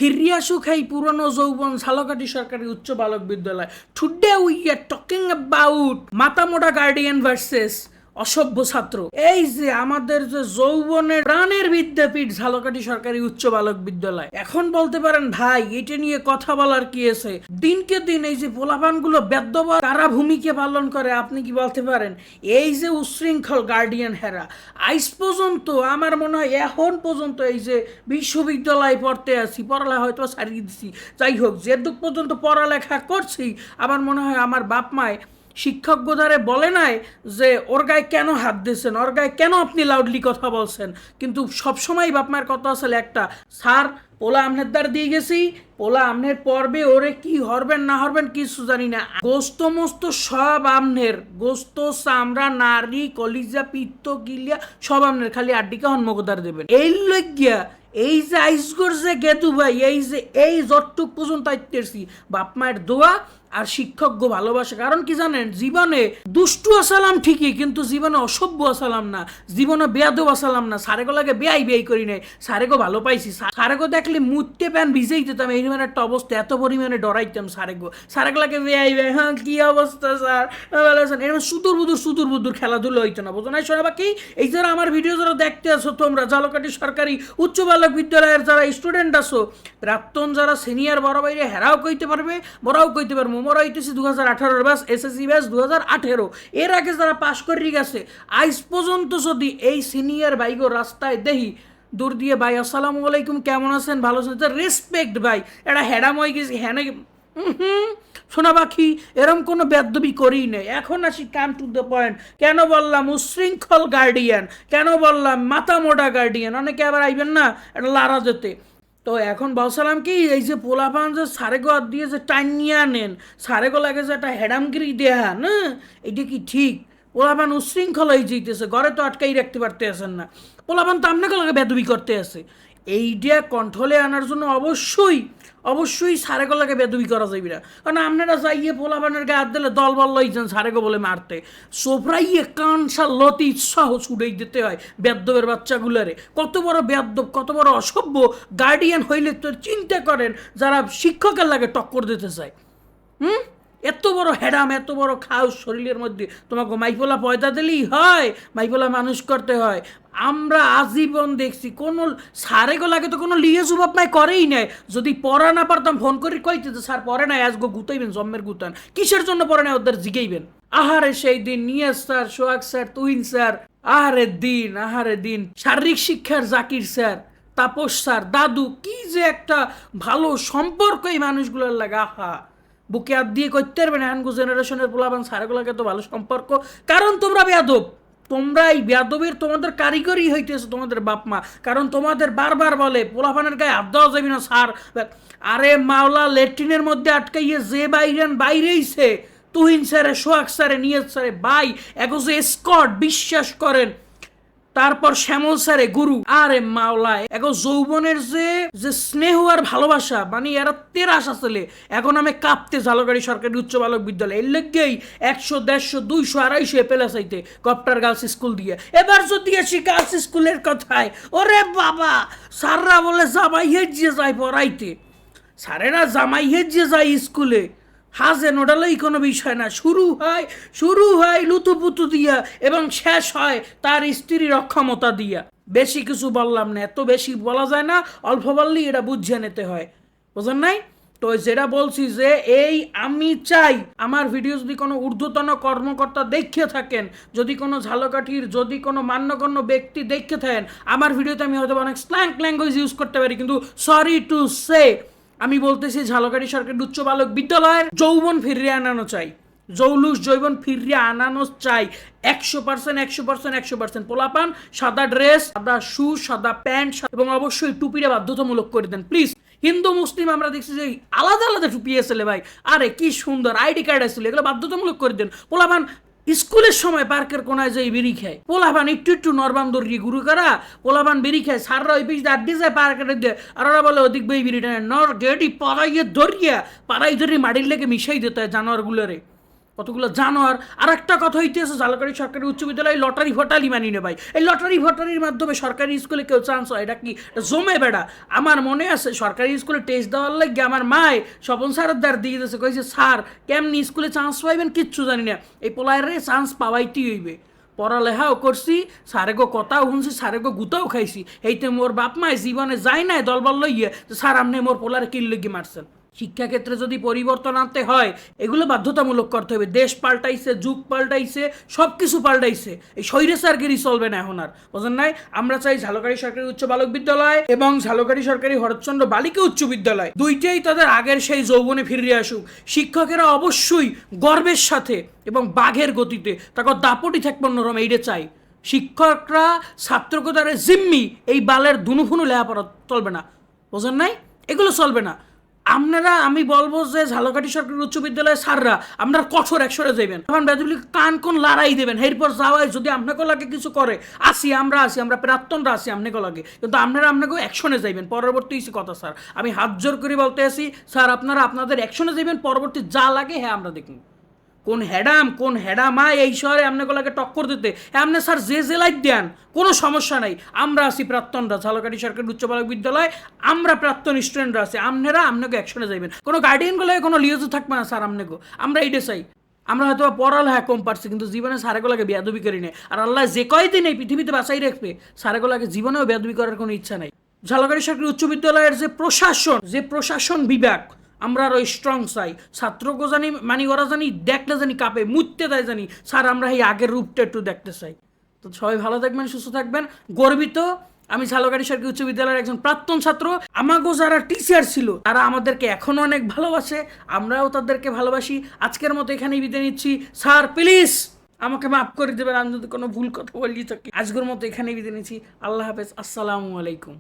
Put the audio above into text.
ফিরিয়ে আসুক এই পুরনো যৌবন ঝালকাঠি সরকারি উচ্চ বালক বিদ্যালয়। Today we are talking about মাতামোটা গার্ডিয়ান ভার্সেস অসভ্য ছাত্র। এই যে আমাদের যে যৌবনের প্রাণের বিদ্যাপীঠ ঝালকাঠি সরকারি উচ্চ বালক বিদ্যালয়, এখন বলতে পারেন ভাই এটা নিয়ে কথা বলার কি আছে? দিনকে দিন এই যে পোলাপানগুলো বেদ্যবা কারা ভূমিকা পালন করে আপনি কি বলতে পারেন? এই যে উশৃঙ্খল গার্ডিয়ান হেরা আজ পর্যন্ত আমার মনে হয় এখন পর্যন্ত এই যে বিশ্ববিদ্যালয়ে পড়তে আছি, পড়ালেখা হয়তো ছাড়িয়ে দিছি, যাই হোক যেদুক পর্যন্ত পড়ালেখা করছি আমার মনে হয় আমার বাপ মায় শিক্ষক বোধারে বলে নাই যে ওর গায়ে কেন হাত দিয়েছেন, ওর গায়ে কেন আপনি লাউডলি কথা বলছেন। কিন্তু সবসময় বাপ মায়ের কথা আসলে একটা, স্যার পোলা আমনের দ্বার দিয়ে গেছি, পোলা আমনের পর্বে ওরে কি হরবেন না হরবেন কিছু জানি না, গোস্ত মোস্ত সব আমনের, গোস্ত চামড়া নারী কলিজা পিত্ত গিলিয়া সব আমনের, খালি আড্ডিকা হন্মকদার দেবেন। এই লজ্ঞা এই যে আইসগর যে গেদু ভাই এই যে এই যতটুক পর্যন্ত আইতেছি বাপ মায়ের দোয়া আর শিক্ষক গো ভালোবাসা। কারণ কি জানেন, জীবনে দুষ্টু আসালাম ঠিকই, কিন্তু জীবনে অসভ্য আসালাম না, জীবনে বেয়াদব আসালাম না। সারেগো লাগে বেয়াই বেয়াই করি নাই, সারেগো ভালো পাইছি, সারেগো দেখলে মুততে প্যান ভিজেই দিতাম, এই মানে একটা অবস্থা, এত পরিমাণে ডরাইতাম সারেগো লাগে বেয়াই বেয়াই, হ্যাঁ কি অবস্থা স্যার ভালো আছেন, এরকম সুদূর বুদুর খেলাধুলো হইতো না, বোঝো না শোনা বাকি। এই যারা আমার ভিডিও যারা দেখতে আসো তোমরা ঝালকাঠি সরকারি উচ্চ বালক বিদ্যালয়ের যারা স্টুডেন্ট আসো, প্রাক্তন যারা সিনিয়র বড় বাইরে হেরাও কইতে পারবে, বড়াও কইতে পারবো। মোরা হইতেছি 2018 ব্যাচ, এসএসসি ব্যাচ 2018। এর আগে যারা পাশ করে গেছে আজ পর্যন্ত যদি এই সিনিয়র বাইগো রাস্তায় দেখি দূর দিয়ে ভাই আসসালামু আলাইকুম কেমন আছেন ভালো আছেন, রেসপেক্ট ভাই, এটা হেডাম হয়ে গেছি হ্যাঁ শোনা পাখি, এরম কোনো বেদবি করেই নেই। এখন আসি কাম টু দ্য পয়েন্ট। কেন বললাম উশৃঙ্খল গার্ডিয়ান, কেন বললাম মাথামোটা গার্ডিয়ান, অনেকে আবার আইবেন না এটা লারা যেতে। তো এখন বলছিলাম কি, এই যে পোলাপান যে সারেগো দিয়ে যে টাইনিয়া নেন, সারেগো লাগে যে একটা হেডামগিরি দেহা না, এটা কি ঠিক? পোলাপান উশৃঙ্খল হয়ে যেতেছে, ঘরে তো আটকাই রাখতে পারতে আসেন না, পোলাপান তো আপনাকে লাগে বেদবি করতে আসে। এইটা কন্ট্রোলে আনার জন্য অবশ্যই সারেগো লাগে বেদবি করা যাইবে না। কারণ আপনারা যাইয়ে পোলাপানের গায়ে হাত দিলে দল বল লইছেন সারেগো বলে মারতে, সোফরাইয়ে কানসা লতি সহ ছুড়েই দিতে হয় বেদ্যবের বাচ্চাগুলারে। কত বড় বেদ্যব, কত বড় অসভ্য গার্ডিয়ান হইলে তো চিন্তা করেন যারা শিক্ষকের লাগে টক্কর দিতে চায়। এত বড় হেডাম, এত বড় খাউস শরীরের মধ্যে, তোমাকে মাইপোলা পয়দা দিলেই হয়? মাইপোলা মানুষ করতে হয়। আমরা আজীবন দেখছি কোনো সারেগো লাগে তো কোনো লিয়ে জবাব নাই করেই নাই। যদি পড়া না পারতাম ফোন করে কইতে যে স্যার পড়ে নাই আজগো গুতাইবেন জম্মের গুতান, কিসের জন্য পড়ে নাই ওদের জিগাইবেন। আহারে সেই দিন নিয়াজ স্যার, সোহাগ স্যার, তুহিন স্যার, আহারে দিন শারীরিক শিক্ষার জাকির স্যার, তাপস স্যার, দাদু, কি যে একটা ভালো সম্পর্ক এই মানুষগুলোর লাগে। আহা, বুকে হাত দিয়ে করতে পারবে না এনগো জেনারেশনের পোলাবান সারেগুলোকে তো ভালো সম্পর্ক। কারণ তোমরা বেয়াদব, তোমরা এই বেয়াদবের তোমাদের কারিগরি হইতেছে তোমাদের বাপ মা। কারণ তোমাদের বারবার বলে পোলাপানের গায়ে হাত দেওয়া যাবে না স্যার। আরে মাওলা ল্যাট্রিনের মধ্যে আটকাইয়ে যে বাইরেইছে তুহিন স্যারে, সোহাগ স্যারে, নিয়াজ স্যারে ভাই এগো যে স্কট বিশ্বাস করেন, তারপর শ্যামল স্যারে গুরু, আরে মাওলায় এগো যৌবনের যে স্নেহ আর ভালোবাসা, মানে এরা তেরাস আসলে। এখন আমি কাঁপতে ঝালকাঠি সরকারি উচ্চ বালক বিদ্যালয় এর লেগেই 100, 150, 200, 250 পেলে চাইতে কপ্টার গার্লস স্কুল দিয়ে। এবার যদি আসি গার্লস স্কুলের কথায়, ওরে বাবা, স্যাররা বলে জামাই হেজিয়ে যায় পড়াইতে, স্যারেরা জামাই হেজিয়ে যায় স্কুলে, হাজেন ওটালেই কোনো বিষয় না। শুরু হয় লুতুপুতু দিয়া এবং শেষ হয় তার স্ত্রীর অক্ষমতা দিয়া। বেশি কিছু বললাম না, এত বেশি বলা যায় না, অল্প বললেই এটা বুঝিয়ে নিতে হয়, বুঝেন নাই? তো যেটা বলছি যে এই আমি চাই আমার ভিডিও যদি কোনো ঊর্ধ্বতন কর্মকর্তা দেখে থাকেন, যদি কোনো ঝালকাঠির যদি কোনো মান্যগণ্য ব্যক্তি দেখে থাকেন, আমার ভিডিওতে আমি হয়তো অনেক স্ল্যাং ল্যাঙ্গুয়েজ ইউজ করতে পারি, কিন্তু সরি টু সে আমি বলতেছি ঝালকাঠি সরকারি উচ্চ বালক বিদ্যালয়ের যৌবন ফিরিয়ে আনানো চাই, যৌবন ফিরিয়ে আনানো চাই 100%। পোলাপান সাদা ড্রেস, সাদা শু, সাদা প্যান্ট এবং অবশ্যই টুপিটা বাধ্যতামূলক করে দেন প্লিজ। হিন্দু মুসলিম আমরা দেখছি যে আলাদা টুপি এসেলে ভাই, আরে কি সুন্দর আইডি কার্ড আসলে, এগুলো বাধ্যতামূলক করে দেন। পোলাপান স্কুলের সময় পার্কের কোনায় যাই বিড়ি খায়, পোলাপান একটু নরবান দরিয়ে গুরু করা পোলাপান বিড়ি খায়, সাররা ওই পিস আড্ডি যায় পার্কের দিয়ে, আর ওরা বলে ওদিক বই বিড়িটা নর গেটি পাড়াইয়ে ধরিয়া পাড়াই ধরিয়ে মাটির লেগে মিশাই দিতে হয় জানোয়ারগুলোরে। কতগুলো জানোয়ার। আর একটা কথা হইতেছে ঝালকাঠি সরকারি উচ্চ বিদ্যালয়ে লটারি ফটারি মানি না ভাই। এই লটারি ফটারির মাধ্যমে সরকারি স্কুলে কেউ চান্স হয়, এটা কি জমে বেড়া? আমার মনে আছে সরকারি স্কুলে টেস্ট দেওয়ার লাগে আমার মায় স্বপন স্যারের দ্বার দিয়ে দিয়েছে, কয়েছে স্যার কেমনি স্কুলে চান্স পাইবেন কিচ্ছু জানি না, এই পোলায়ের চান্স পাওয়াইতেই হইবে। পড়ালেখাও করছি, সারে গো কথাও শুনছি, সারে গো গুতাও খাইছি, এইতে মোর বাপ মায় জীবনে যায় নাই দলবল লইয়ে স্যার আপনি মোর পোলারে কিল্লগি মারছেন। শিক্ষাক্ষেত্রে যদি পরিবর্তন আনতে হয় এগুলো বাধ্যতামূলক করতে হবে। দেশ পাল্টাইছে, যুগ পাল্টাইছে, সব কিছু পাল্টাইছে, এই স্বৈরাচারগিরি চলবে না এখন আর, বুঝেন নাই? আমরা চাই ঝালকাঠি সরকারি উচ্চ বালক বিদ্যালয় এবং ঝালকাঠি সরকারি হরচন্দ্র বালিকা উচ্চ বিদ্যালয় দুইটাই তাদের আগের সেই যৌবনে ফিরে আসুক। শিক্ষকেরা অবশ্যই গর্বের সাথে এবং বাঘের গতিতে তাকে দাপটি থাকবে অন্যরকম, এইটা চাই। শিক্ষকরা ছাত্রকে তারা জিম্মি এই বালের দুনুফুনু লেখাপড়া চলবে না, বোঝেন নাই? এগুলো চলবে না। আপনারা, আমি বলবো যে ঝালকাঠি সরকারি উচ্চ বিদ্যালয়ের স্যাররা আপনার কঠোর একসরে যাবেন, তখন বেদুলি কান কোন লড়াই দেবেন, এরপর যাওয়াই যদি আপনাকে লাগে কিছু করে আমরা প্রাক্তনরা আসি আপনাকে লাগে, কিন্তু আপনারা অ্যাকশনে যাইবেন। পরবর্তী কথা স্যার আমি হাত জোর করে বলতে আসি, স্যার আপনারা আপনাদের অ্যাকশনে যাইবেন, পরবর্তী যা লাগে হ্যাঁ আমরা দেখুন। কোন হেডামা এই শহরে আপনাকে টক্কর দিতে আপনি স্যার যে জেলায় দেন কোনো সমস্যা নাই, আমরা আছি প্রাক্তনরা ঝালকাঠি সরকারি উচ্চ বালক বিদ্যালয়, আমরা প্রাক্তন স্টুডেন্টরা আছি, আপনাকে অ্যাকশনে যাইবেন। কোনো গার্ডিয়ানগুলো কোনো লিওজও থাকবে না স্যার আপনাকে, আমরা এইটা চাই। আমরা হয়তো পড়ালেখা কম পারছি কিন্তু জীবনে সারেগুলাকে বেয়াদবি করি নেই, আর আল্লাহ যে কয়দিন এই পৃথিবীতে বাঁচাই রাখবে সারেগুলাকে জীবনেও বেয়াদবি করার কোনো ইচ্ছা নাই। ঝালকাঠি সরকারি উচ্চ বিদ্যালয়ের যে প্রশাসন বিভাগ আমরা আরো স্ট্রং চাই, ছাত্রকে জানি মানি ওরা জানি দেখলে জানি কাঁপে মুততে দেয় জানি, স্যার আমরা এই আগের রূপটা একটু দেখতে চাই। তো সবাই ভালো থাকবেন, সুস্থ থাকবেন। গর্বিত আমি ঝালকাঠি সরকারি উচ্চ বিদ্যালয়ের একজন প্রাক্তন ছাত্র। আমাগো যারা টিচার ছিল তারা আমাদেরকে এখনো অনেক ভালোবাসে, আমরাও তাদেরকে ভালোবাসি। আজকের মতো এখানেই বিদায় নিচ্ছি। স্যার প্লিজ আমাকে মাফ করে দেবেন আমি যদি কোনো ভুল কথা বলি থাকি। আজকের মতো এখানেই বিদায় নিচ্ছি। আল্লাহ হাফেজ, আসসালামু আলাইকুম।